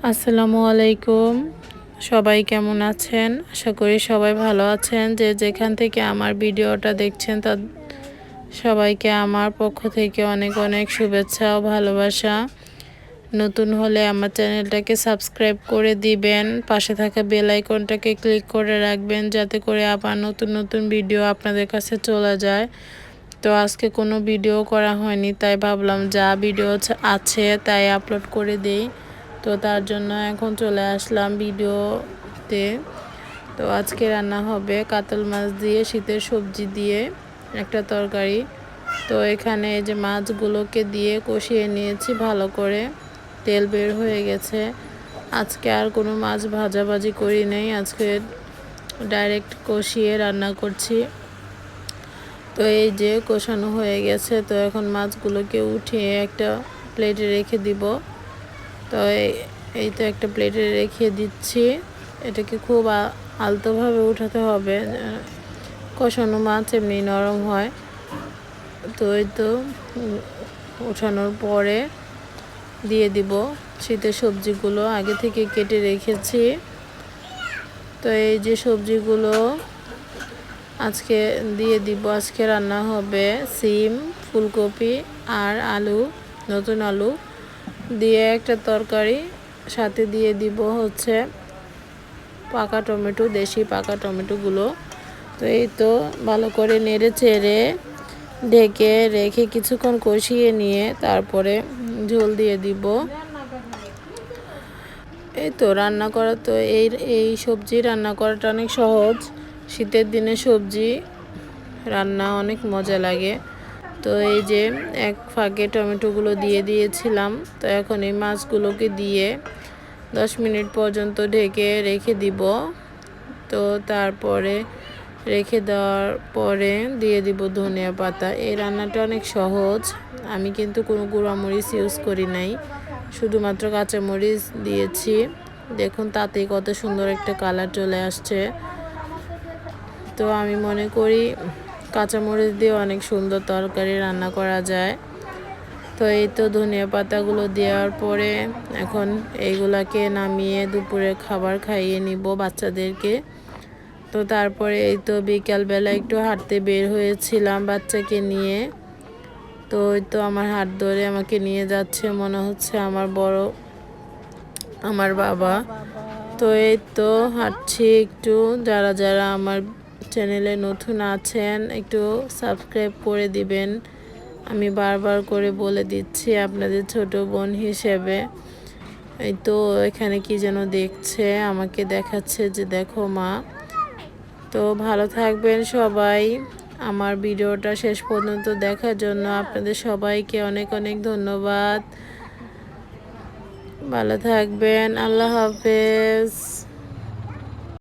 আসসালামু আলাইকুম। সবাই কেমন আছেন? আশা করি সবাই ভালো আছেন। যে যেখান থেকে আমার ভিডিওটা দেখছেন সবাইকে আমার পক্ষ থেকে অনেক অনেক শুভেচ্ছা ও ভালোবাসা। নতুন হলে আমার চ্যানেলটাকে সাবস্ক্রাইব করে দিবেন। পাশে থাকা বেল আইকনটাকে ক্লিক করে রাখবেন যাতে করে আবার নতুন নতুন ভিডিও আপনাদের কাছে চলে যায়। তো আজকে কোনো ভিডিও করা হয়নি, তাই ভাবলাম যা ভিডিও আছে তাই আপলোড করে দেই। তো তার জন্য এখন চলে আসলাম ভিডিওতে। তো আজকে রান্না হবে কাতল মাছ দিয়ে শীতের সবজি দিয়ে একটা তরকারি। তো এখানে এই যে মাছগুলোকে দিয়ে কষিয়ে নিয়েছি ভালো করে, তেল বের হয়ে গেছে। আজকে আর কোনো মাছ ভাজাভাজি করি নেই, আজকে ডাইরেক্ট কষিয়ে রান্না করছি। তো এই যে কষানো হয়ে গেছে, তো এখন মাছগুলোকে উঠিয়ে একটা প্লেটে রেখে দিব। তো এই তো একটা প্লেটে রেখে দিচ্ছি। এটাকে খুব আলতোভাবে উঠাতে হবে, কষানো মাছ এমনি নরম হয়। তো এই তো উঠানোর পরে দিয়ে দিব শীতের সবজিগুলো আগে থেকে কেটে রেখেছি। তো এই যে সবজিগুলো আজকে দিয়ে দিব। আজকে রান্না হবে সিম, ফুলকপি আর আলু, নতুন আলু দিয়ে একটা তরকারি। সাথে দিয়ে দিব হচ্ছে পাকা টমেটো, দেশি পাকা টমেটোগুলো। তো এই তো ভালো করে নেড়ে চেড়ে ঢেকে রেখে কিছুক্ষণ কষিয়ে নিয়ে তারপরে ঝোল দিয়ে দিব। এই তো রান্না করা, তো এই সবজি রান্না করাটা অনেক সহজ। শীতের দিনে সবজি রান্না অনেক মজা লাগে। তো এই যে এক ফাঁকে টমেটোগুলো দিয়ে দিয়েছিলাম। তো এখন এই মাছগুলোকে দিয়ে 10 মিনিট পর্যন্ত ঢেকে রেখে দিব। তো তারপরে রেখে দেওয়ার পরে দিয়ে দিব ধনিয়া পাতা। এই রান্নাটা অনেক সহজ। আমি কিন্তু কোনো গুঁড়ামরিচ ইউজ করি নাই, শুধুমাত্র কাঁচামরিচ দিয়েছি। দেখুন তাতেই কত সুন্দর একটা কালার চলে আসছে। তো আমি মনে করি কাঁচামরিচ দিয়ে অনেক সুন্দর তরকারি রান্না করা যায়। তো এই তো ধনিয়া পাতাগুলো দেওয়ার পরে এখন এইগুলাকে নামিয়ে দুপুরে খাবার খাইয়ে নিব বাচ্চাদেরকে। তো তারপরে এই তো বিকালবেলা একটু হাঁটতে বের হয়েছিলাম বাচ্চাকে নিয়ে। তো ওই তো আমার হাত ধরে আমাকে নিয়ে যাচ্ছে, মনে হচ্ছে আমার বাবা। তো এই তো হাঁটছি একটু। যারা যারা আমার চ্যানেলে নতুন আছেন একটু সাবস্ক্রাইব করে দিবেন। আমি বারবার করে বলে দিচ্ছি আপনাদের ছোট বোন হিসেবে। এই তো এখানে কি যেন দেখছে, আমাকে দেখাচ্ছে যে দেখো মা। তো ভালো থাকবেন সবাই। আমার ভিডিওটা শেষ পর্যন্ত দেখার জন্য আপনাদের সবাইকে অনেক অনেক ধন্যবাদ। ভালো থাকবেন। আল্লাহ হাফেজ।